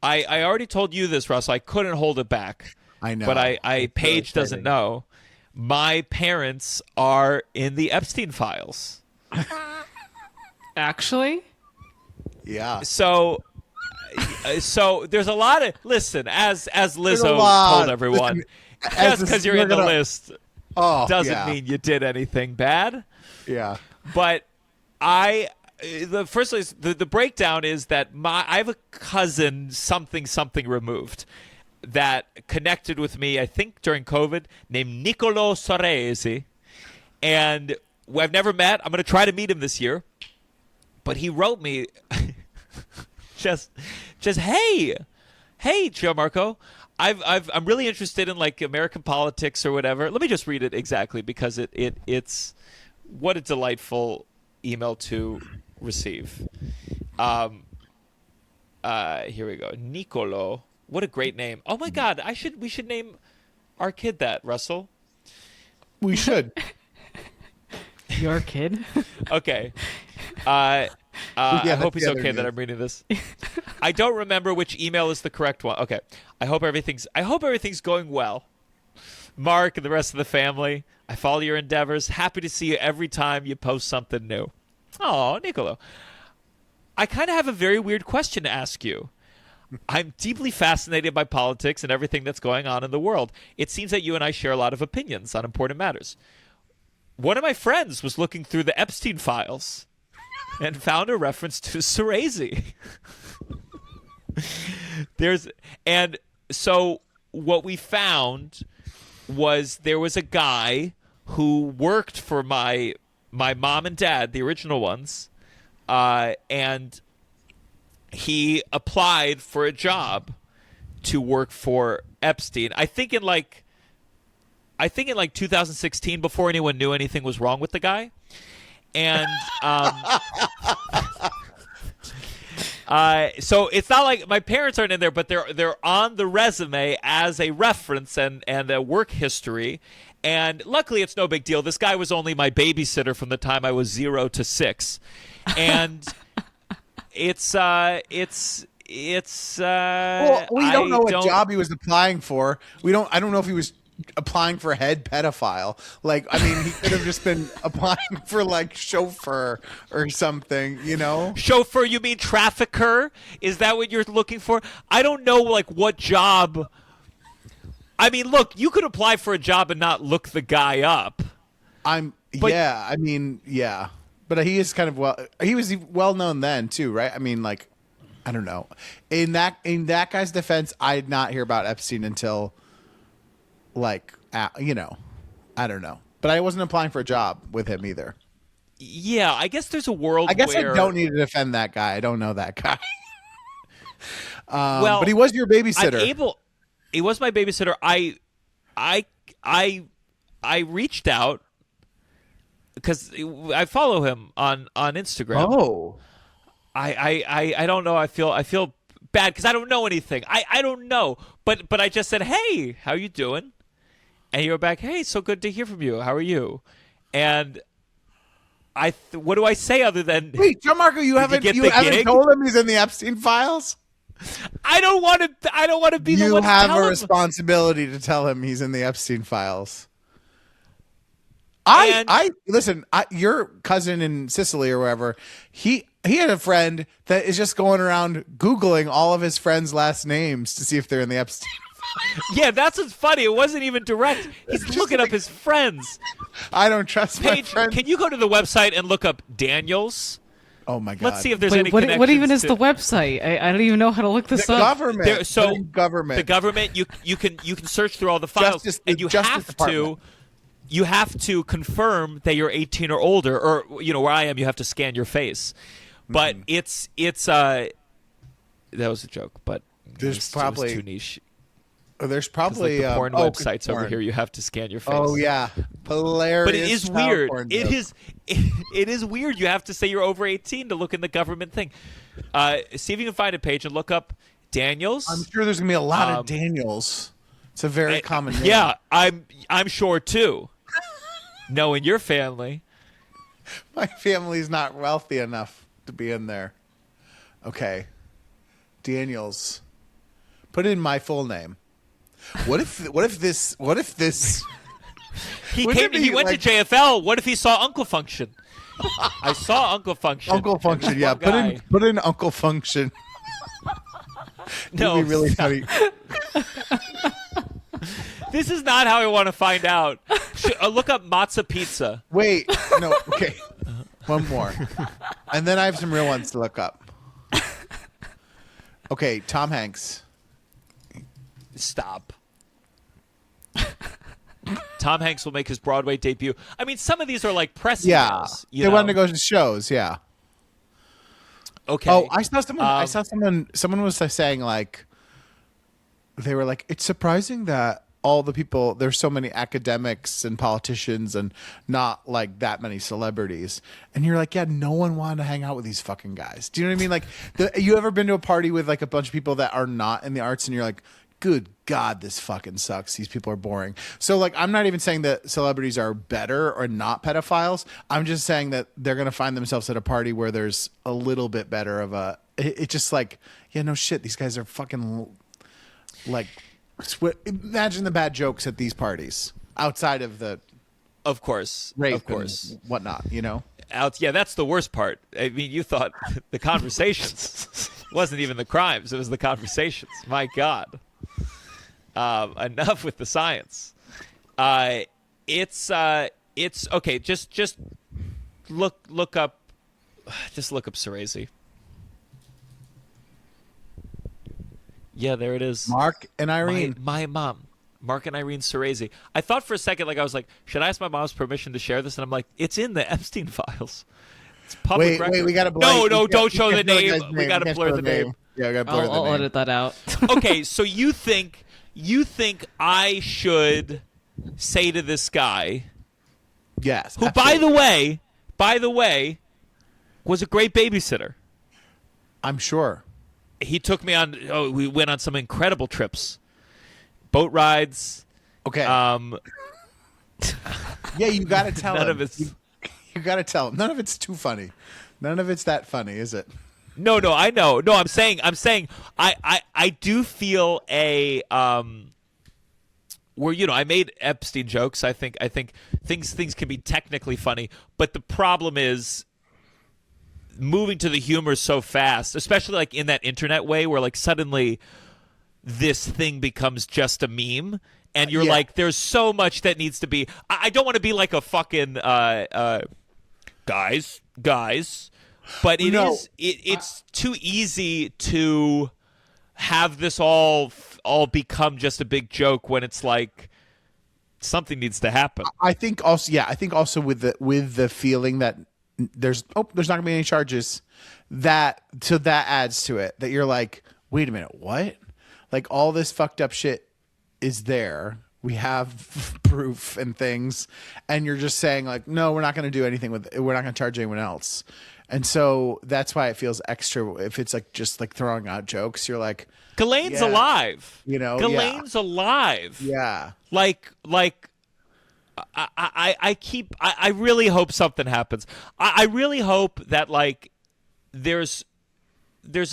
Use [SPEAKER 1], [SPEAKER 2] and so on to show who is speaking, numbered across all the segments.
[SPEAKER 1] I already told you this, Russ. I couldn't hold it back.
[SPEAKER 2] I know.
[SPEAKER 1] But Paige doesn't know. My parents are in the Epstein files.
[SPEAKER 3] Actually?
[SPEAKER 2] Yeah.
[SPEAKER 1] So there's a lot of as Lizzo told everyone, just because you're in the list doesn't mean you did anything bad.
[SPEAKER 2] Yeah.
[SPEAKER 1] But the breakdown is that I have a cousin something removed that connected with me, I think during COVID, named Gianmarco Soresi, and I've never met. I'm going to try to meet him this year, but he wrote me just hey Gianmarco, I'm really interested in like American politics or whatever. Let me just read it exactly because it's what a delightful email to receive. Here we go. Nicolo. What a great name. Oh my God. We should name our kid that, Russell.
[SPEAKER 2] We should.
[SPEAKER 3] Your kid?
[SPEAKER 1] Okay. I hope he's okay that I'm reading this. I don't remember which email is the correct one. Okay. I hope everything's going well. Mark and the rest of the family, I follow your endeavors. Happy to see you every time you post something new. Oh, Nicolo. I kind of have a very weird question to ask you. I'm deeply fascinated by politics and everything that's going on in the world. It seems that you and I share a lot of opinions on important matters. One of my friends was looking through the Epstein files and found a reference to Soresi. And so what we found was there was a guy who worked for my mom and dad, the original ones, and he applied for a job to work for Epstein. I think in 2016, before anyone knew anything was wrong with the guy. And so it's not like my parents aren't in there, but they're on the resume as a reference and a work history. And luckily, it's no big deal. This guy was only my babysitter from the time I was 0 to 6, and it's. Well,
[SPEAKER 2] we don't know what job he was applying for. I don't know if he was applying for head pedophile. Like, I mean, he could have just been applying for like chauffeur or something, you know?
[SPEAKER 1] Chauffeur, you mean trafficker? Is that what you're looking for? I don't know, like, what job. I mean, look, you could apply for a job and not look the guy up.
[SPEAKER 2] But he is kind of he was well known then too, right? I mean, like, I don't know. In that guy's defense, I did not hear about Epstein until like, I don't know. But I wasn't applying for a job with him either.
[SPEAKER 1] Yeah, I guess there's a world
[SPEAKER 2] I guess
[SPEAKER 1] where...
[SPEAKER 2] I don't need to defend that guy. I don't know that guy.
[SPEAKER 1] Well,
[SPEAKER 2] but he was your babysitter.
[SPEAKER 1] He was my babysitter. I reached out because I follow him on Instagram.
[SPEAKER 2] Oh.
[SPEAKER 1] I don't know. I feel bad because I don't know anything. I don't know. But I just said, hey, how you doing? And he wrote back, hey, so good to hear from you. How are you? And what do I say other than...
[SPEAKER 2] Wait, Gianmarco, you haven't told him he's in the Epstein files?
[SPEAKER 1] I don't want to be the one to tell him.
[SPEAKER 2] You have a responsibility to tell him he's in the Epstein files. Listen, your cousin in Sicily or wherever, he had a friend that is just going around Googling all of his friends' last names to see if they're in the Epstein files.
[SPEAKER 1] Yeah, that's what's funny. It wasn't even direct. He's looking up his friends.
[SPEAKER 2] I don't trust
[SPEAKER 1] Paige,
[SPEAKER 2] my friends.
[SPEAKER 1] Can you go to the website and look up Daniels?
[SPEAKER 2] Oh my God!
[SPEAKER 1] Let's see if there's any connections.
[SPEAKER 3] What even is the website? I don't even know how to look this up.
[SPEAKER 2] Government.
[SPEAKER 1] The government. You can search through all the files, and you have to confirm that you're 18 or older, or where I am, you have to scan your face. But it's that was a joke, but
[SPEAKER 2] there's probably
[SPEAKER 1] it was too niche.
[SPEAKER 2] There's probably
[SPEAKER 1] the porn websites over here. You have to scan your face.
[SPEAKER 2] Oh yeah, hilarious.
[SPEAKER 1] But it is weird. It is weird. You have to say you're over 18 to look in the government thing. See if you can find a page and look up Daniels.
[SPEAKER 2] I'm sure there's gonna be a lot of Daniels. It's a very common name.
[SPEAKER 1] Yeah, I'm sure too. Knowing your family,
[SPEAKER 2] my family's not wealthy enough to be in there. Okay, Daniels. Put in my full name. What if this?
[SPEAKER 1] He went to JFL. What if he saw Uncle Function? I saw Uncle Function.
[SPEAKER 2] Uncle Function, yeah. Put in Uncle Function.
[SPEAKER 1] No,
[SPEAKER 2] it'd be really funny.
[SPEAKER 1] This is not how I want to find out. Look up matzo pizza.
[SPEAKER 2] Wait, no, okay. One more. And then I have some real ones to look up. Okay, Tom Hanks.
[SPEAKER 1] Stop. Tom Hanks will make his Broadway debut. I mean, some of these are like press emails.
[SPEAKER 2] They wanted to go to shows, yeah.
[SPEAKER 1] Okay.
[SPEAKER 2] Oh, I saw someone. Someone was saying like, they were like, it's surprising that all the people, there's so many academics and politicians and not like that many celebrities. And you're like, yeah, no one wanted to hang out with these fucking guys. Do you know what I mean? Like, you ever been to a party with like a bunch of people that are not in the arts and you're like, good God, this fucking sucks. These people are boring. So like, I'm not even saying that celebrities are better or not pedophiles. I'm just saying that they're going to find themselves at a party where there's a little bit better of a, it's just like, yeah, no shit. These guys are fucking like, imagine the bad jokes at these parties outside of the,
[SPEAKER 1] of course,
[SPEAKER 2] rape
[SPEAKER 1] of course,
[SPEAKER 2] and whatnot, you know?
[SPEAKER 1] Yeah, that's the worst part. I mean, you thought the conversations wasn't even the crimes; it was the conversations. My God, enough with the science. It's okay. Just look up Soresi. Yeah, there it is.
[SPEAKER 2] Mark and Irene.
[SPEAKER 1] My mom. Mark and Irene Soresi. I thought for a second, like I was like, should I ask my mom's permission to share this? And I'm like, it's in the Epstein files. It's public record.
[SPEAKER 2] Wait, we got to blur.
[SPEAKER 1] No, don't show the name. We got to blur the name.
[SPEAKER 2] Yeah, we got to blur the name.
[SPEAKER 3] I'll edit that out.
[SPEAKER 1] Okay, so you think I should say to this guy,
[SPEAKER 2] yes,
[SPEAKER 1] who
[SPEAKER 2] absolutely.
[SPEAKER 1] by the way, was a great babysitter.
[SPEAKER 2] I'm sure.
[SPEAKER 1] He took me on. Oh, we went on some incredible trips, boat rides.
[SPEAKER 2] Okay.
[SPEAKER 1] Yeah,
[SPEAKER 2] you got to tell
[SPEAKER 1] none
[SPEAKER 2] him.
[SPEAKER 1] of it's.
[SPEAKER 2] You got to tell him. None of it's too funny. None of it's that funny, is it?
[SPEAKER 1] No, I know. No, I'm saying. I do feel a where I made Epstein jokes. I think things can be technically funny, but the problem is moving to the humor so fast, especially like in that internet way where like suddenly this thing becomes just a meme and you're like, there's so much that needs to be, I don't want to be like a fucking guys, but it's too easy to have this all become just a big joke when it's like something needs to happen.
[SPEAKER 2] I think also with the feeling that there's not gonna be any charges, that adds to it, that you're like, wait a minute, what? Like all this fucked up shit is there. We have proof and things, and you're just saying like, no, we're not going to do anything with it. We're not going to charge anyone else. And so that's why it feels extra if it's like just like throwing out jokes. You're like,
[SPEAKER 1] Ghislaine's alive.
[SPEAKER 2] Ghislaine's
[SPEAKER 1] alive.
[SPEAKER 2] Yeah.
[SPEAKER 1] Like I really hope something happens. I really hope that like there's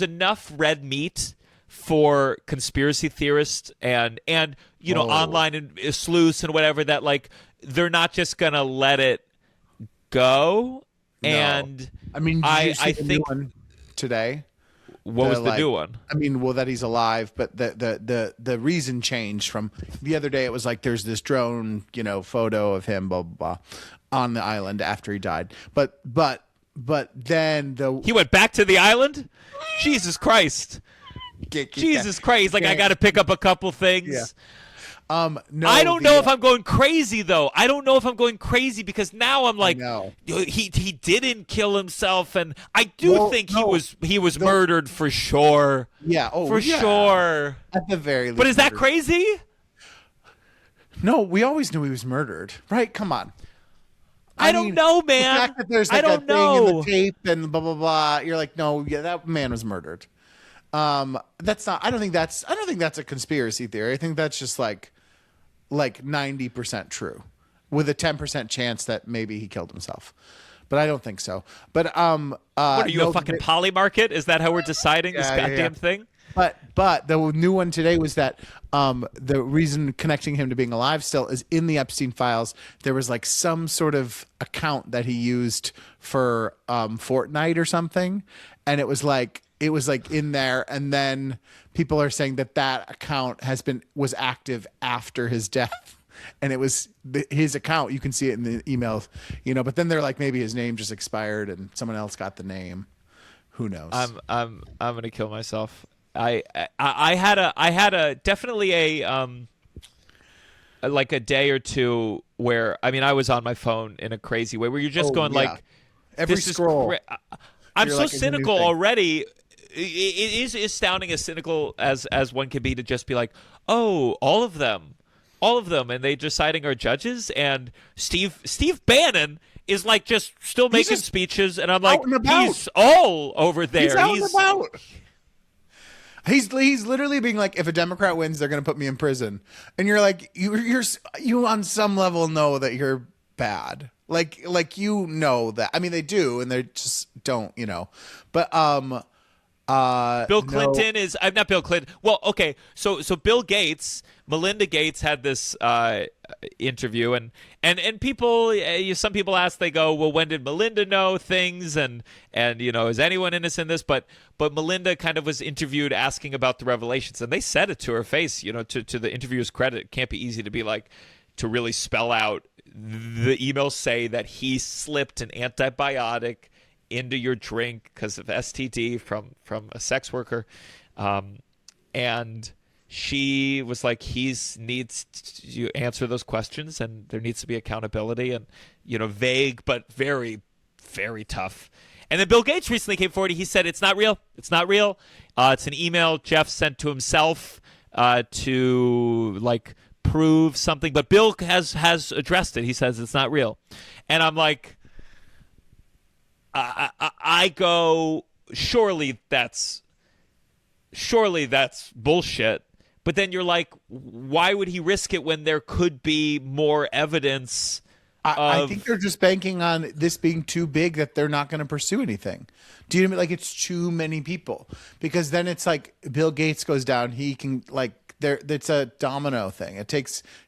[SPEAKER 1] enough red meat for conspiracy theorists and online and sleuths and whatever, that like they're not just gonna let it go.
[SPEAKER 2] No.
[SPEAKER 1] And
[SPEAKER 2] I mean,
[SPEAKER 1] I think
[SPEAKER 2] new one today.
[SPEAKER 1] What was the new one?
[SPEAKER 2] I mean, well, that he's alive, but the reason changed from the other day. It was like there's this drone, photo of him, blah blah blah, on the island after he died. But then
[SPEAKER 1] he went back to the island. Jesus Christ! Jesus Christ! Like I got to pick up a couple things.
[SPEAKER 2] Yeah. No,
[SPEAKER 1] I don't know if I'm going crazy though. I don't know if I'm going crazy because now I'm like, he didn't kill himself, and I do think he was murdered for sure.
[SPEAKER 2] Yeah,
[SPEAKER 1] sure.
[SPEAKER 2] At the very least.
[SPEAKER 1] But is that crazy?
[SPEAKER 2] No, we always knew he was murdered, right? Come on.
[SPEAKER 1] I don't know, man.
[SPEAKER 2] The fact that there's like thing in the tape and blah blah blah. You're like, no, yeah, that man was murdered. That's not. I don't think that's a conspiracy theory. I think that's just like 90% true, with a 10% chance that maybe he killed himself. But I don't think so. But
[SPEAKER 1] what are you, a fucking poly market? Is that how we're deciding this goddamn thing?
[SPEAKER 2] But the new one today was that the reason connecting him to being alive still is in the Epstein files. There was like some sort of account that he used for Fortnite or something, and it was like in there. And then people are saying that account was active after his death. And it was his account. You can see it in the emails, but then they're like, maybe his name just expired and someone else got the name. Who knows?
[SPEAKER 1] I'm gonna kill myself. I had a definitely like a day or two where I was on my phone in a crazy way where you're just going like
[SPEAKER 2] every
[SPEAKER 1] this
[SPEAKER 2] scroll.
[SPEAKER 1] I'm so cynical already. It is astounding as cynical as one can be to just be like, oh, all of them, and they deciding are judges, and Steve Bannon is like just still making speeches, and I'm like, he's all over there.
[SPEAKER 2] He's out and about. He's literally being like, if a Democrat wins, they're going to put me in prison, and you're like, you on some level know that you're bad, like that. I mean, they do, and they just don't, But
[SPEAKER 1] Bill Clinton is not Bill Clinton. Well, okay, so Bill Gates, Melinda Gates had this interview, and people, some people ask, they go, well, when did Melinda know things, and is anyone innocent in this? But Melinda kind of was interviewed asking about the revelations, and they said it to her face. To the interviewer's credit, it can't be easy to be like to really spell out. The emails say that he slipped an antibiotic into your drink because of STD from a sex worker, and she was like, needs to answer those questions, and there needs to be accountability, and vague but very, very tough. And then Bill Gates recently came forward. He said it's not real. It's not real. It's an email Jeff sent to himself to like prove something, but Bill has addressed it. He says it's not real, and I'm like, I go, surely that's bullshit. But then you're like, why would he risk it when there could be more evidence?
[SPEAKER 2] I think they're just banking on this being too big that they're not going to pursue anything. Do you know what I mean? Like, it's too many people, because then it's like Bill Gates goes down. He can it's a domino thing.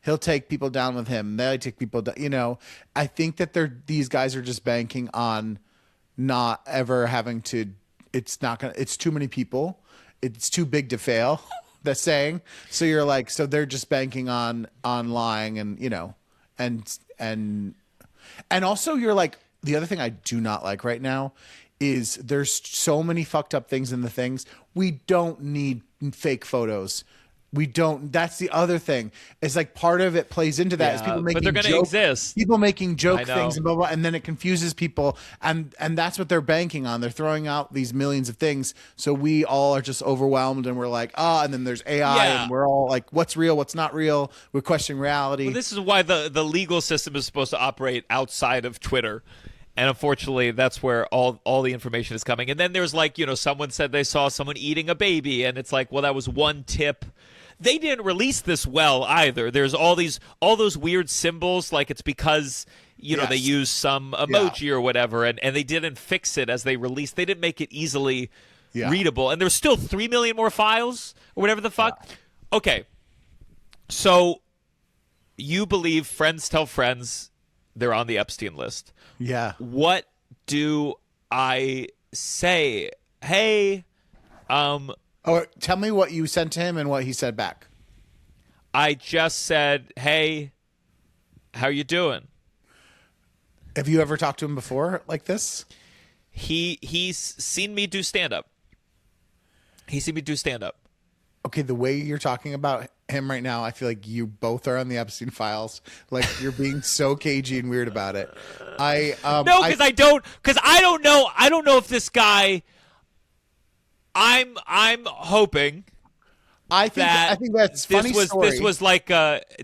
[SPEAKER 2] He'll take people down with him. They take people down. I think that these guys are just banking on not ever having to. It's too many people. It's too big to fail. The saying. So you're like, so they're just banking on lying, and and also you're like, the other thing I do not like right now is there's so many fucked up things in the things. We don't need fake photos. We don't. That's the other thing. It's like part of it plays into that. Is people making
[SPEAKER 1] but they're going to exist.
[SPEAKER 2] People making joke things and blah, blah, and then it confuses people, and that's what they're banking on. They're throwing out these millions of things, so we all are just overwhelmed, and we're like, and then there's AI, and we're all like, what's real, what's not real? We're questioning reality.
[SPEAKER 1] Well, this is why the legal system is supposed to operate outside of Twitter. And unfortunately, that's where all the information is coming. And then there's like, someone said they saw someone eating a baby, and it's like, well, that was one tip. They didn't release this well either. There's all those weird symbols, like it's because they use some emoji or whatever, and they didn't fix it as they released. They didn't make it easily readable, and there's still 3 million more files or whatever the fuck. Yeah. Okay, so you believe friends tell friends they're on the Epstein list?
[SPEAKER 2] Yeah.
[SPEAKER 1] What do I say? Hey,
[SPEAKER 2] tell me what you sent to him and what he said back.
[SPEAKER 1] I just said, hey, how you doing?
[SPEAKER 2] Have you ever talked to him before like this?
[SPEAKER 1] He's seen me do stand-up. Okay,
[SPEAKER 2] the way you're talking about him right now, I feel like you both are on the Epstein files. Like, you're being so cagey and weird about it.
[SPEAKER 1] No, because I don't know. I don't know if this guy. I'm hoping.
[SPEAKER 2] I think that's funny story.
[SPEAKER 1] This was like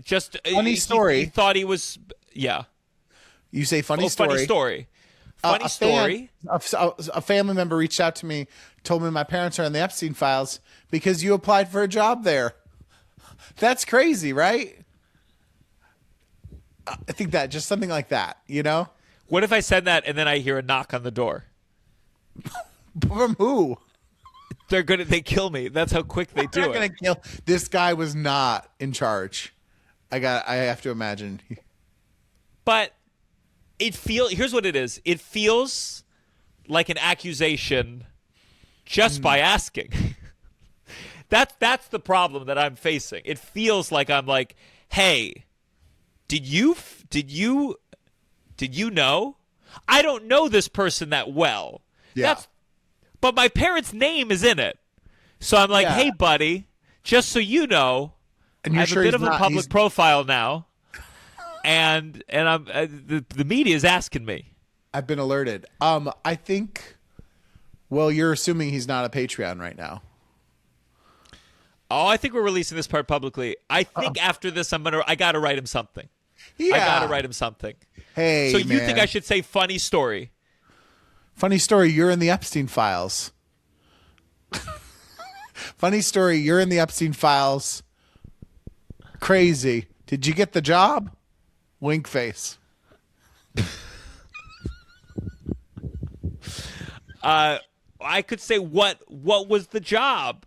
[SPEAKER 1] just
[SPEAKER 2] funny story.
[SPEAKER 1] He thought he was
[SPEAKER 2] You say funny story.
[SPEAKER 1] Funny story. Funny story.
[SPEAKER 2] A family member reached out to me, told me my parents are in the Epstein files because you applied for a job there. That's crazy, right? I think that just something like that,
[SPEAKER 1] What if I said that and then I hear a knock on the door?
[SPEAKER 2] From who?
[SPEAKER 1] They kill me. That's how quick they do
[SPEAKER 2] They're
[SPEAKER 1] it.
[SPEAKER 2] gonna kill. This guy was not in charge. I have to imagine.
[SPEAKER 1] But here's what it is. It feels like an accusation just by asking. That's the problem that I'm facing. It feels like I'm like, hey, did you know? I don't know this person that well.
[SPEAKER 2] Yeah.
[SPEAKER 1] But my parents' name is in it. So I'm like, hey, buddy, just so you know,
[SPEAKER 2] And
[SPEAKER 1] I
[SPEAKER 2] you're
[SPEAKER 1] have
[SPEAKER 2] sure
[SPEAKER 1] a bit of
[SPEAKER 2] he's
[SPEAKER 1] a
[SPEAKER 2] not-
[SPEAKER 1] public
[SPEAKER 2] he's-
[SPEAKER 1] profile now. And I'm the media is asking me.
[SPEAKER 2] I've been alerted. I think. Well, you're assuming he's not a Patreon right now.
[SPEAKER 1] Oh, I think we're releasing this part publicly. I think after this, I gotta write him something.
[SPEAKER 2] Yeah.
[SPEAKER 1] I gotta write him something.
[SPEAKER 2] Hey,
[SPEAKER 1] So you think
[SPEAKER 2] man.
[SPEAKER 1] I should say funny story?
[SPEAKER 2] Funny story. You're in the Epstein files. Funny story. You're in the Epstein files. Crazy. Did you get the job? Wink face.
[SPEAKER 1] I could say what was the job?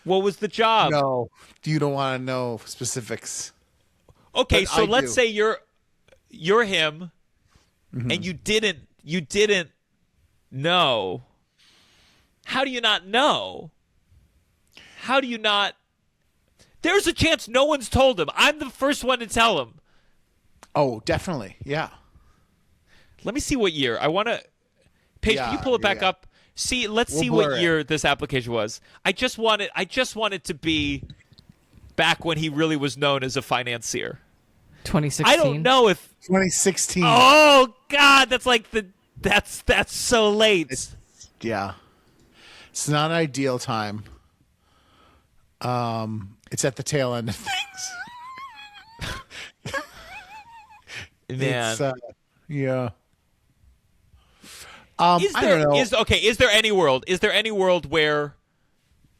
[SPEAKER 1] What was the job?
[SPEAKER 2] No, you don't want to know specifics.
[SPEAKER 1] Okay,
[SPEAKER 2] But
[SPEAKER 1] so
[SPEAKER 2] I
[SPEAKER 1] let's
[SPEAKER 2] do.
[SPEAKER 1] say you're him, and you didn't know. How do you not know? How do you not? There's a chance no one's told him. I'm the first one to tell him.
[SPEAKER 2] Oh, definitely. Yeah.
[SPEAKER 1] Let me see what year. I want to. Paige, can you pull it back
[SPEAKER 2] yeah.
[SPEAKER 1] up? See, let's
[SPEAKER 2] We'll
[SPEAKER 1] see
[SPEAKER 2] blur
[SPEAKER 1] what
[SPEAKER 2] it.
[SPEAKER 1] year this application was. I just want it to be back when he really was known as a financier.
[SPEAKER 3] 2016.
[SPEAKER 1] I don't know if.
[SPEAKER 2] 2016.
[SPEAKER 1] Oh God, that's like that's so late.
[SPEAKER 2] Yeah. It's not an ideal time. It's at the tail end of things.
[SPEAKER 1] Man,
[SPEAKER 2] It's, yeah.
[SPEAKER 1] is
[SPEAKER 2] I
[SPEAKER 1] there
[SPEAKER 2] don't know.
[SPEAKER 1] is there any world? Is there any world where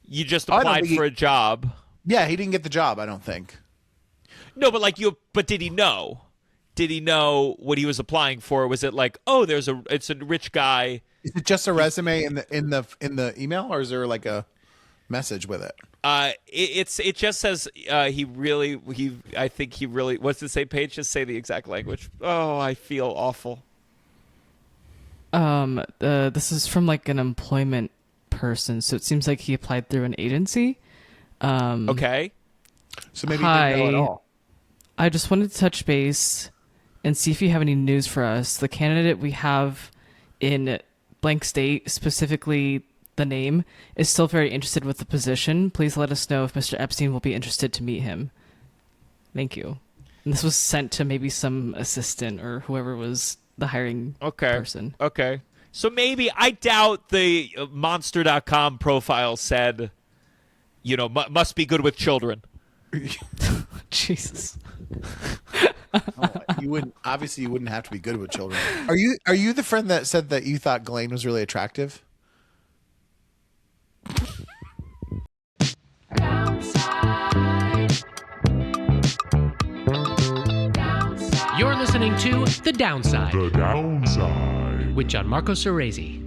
[SPEAKER 1] you just
[SPEAKER 2] I don't
[SPEAKER 1] applied
[SPEAKER 2] think
[SPEAKER 1] for a job?
[SPEAKER 2] Yeah, he didn't get the job, I don't think.
[SPEAKER 1] No, but but did he know? Did he know what he was applying for? Was it like, oh, it's a rich guy?
[SPEAKER 2] Is it just a resume in the email, or is there like a message with it?
[SPEAKER 1] It just says I think he really. What's it say, Paige? Just say the exact language. Oh, I feel awful.
[SPEAKER 3] This is from like an employment person, so it seems like he applied through an agency.
[SPEAKER 1] Okay.
[SPEAKER 2] So maybe he didn't know at all.
[SPEAKER 3] I just wanted to touch base and see if you have any news for us. The candidate we have in blank state, specifically the name, is still very interested with the position. Please let us know if Mr. Epstein will be interested to meet him. Thank you. And this was sent to maybe some assistant or whoever was the hiring person.
[SPEAKER 1] Okay. So maybe I doubt the monster.com profile said, must be good with children.
[SPEAKER 3] Jesus.
[SPEAKER 2] You wouldn't have to be good with children. Are you the friend that said that you thought Ghislaine was really attractive?
[SPEAKER 4] You're listening to The Downside
[SPEAKER 5] The Downside.
[SPEAKER 4] with Gianmarco Soresi.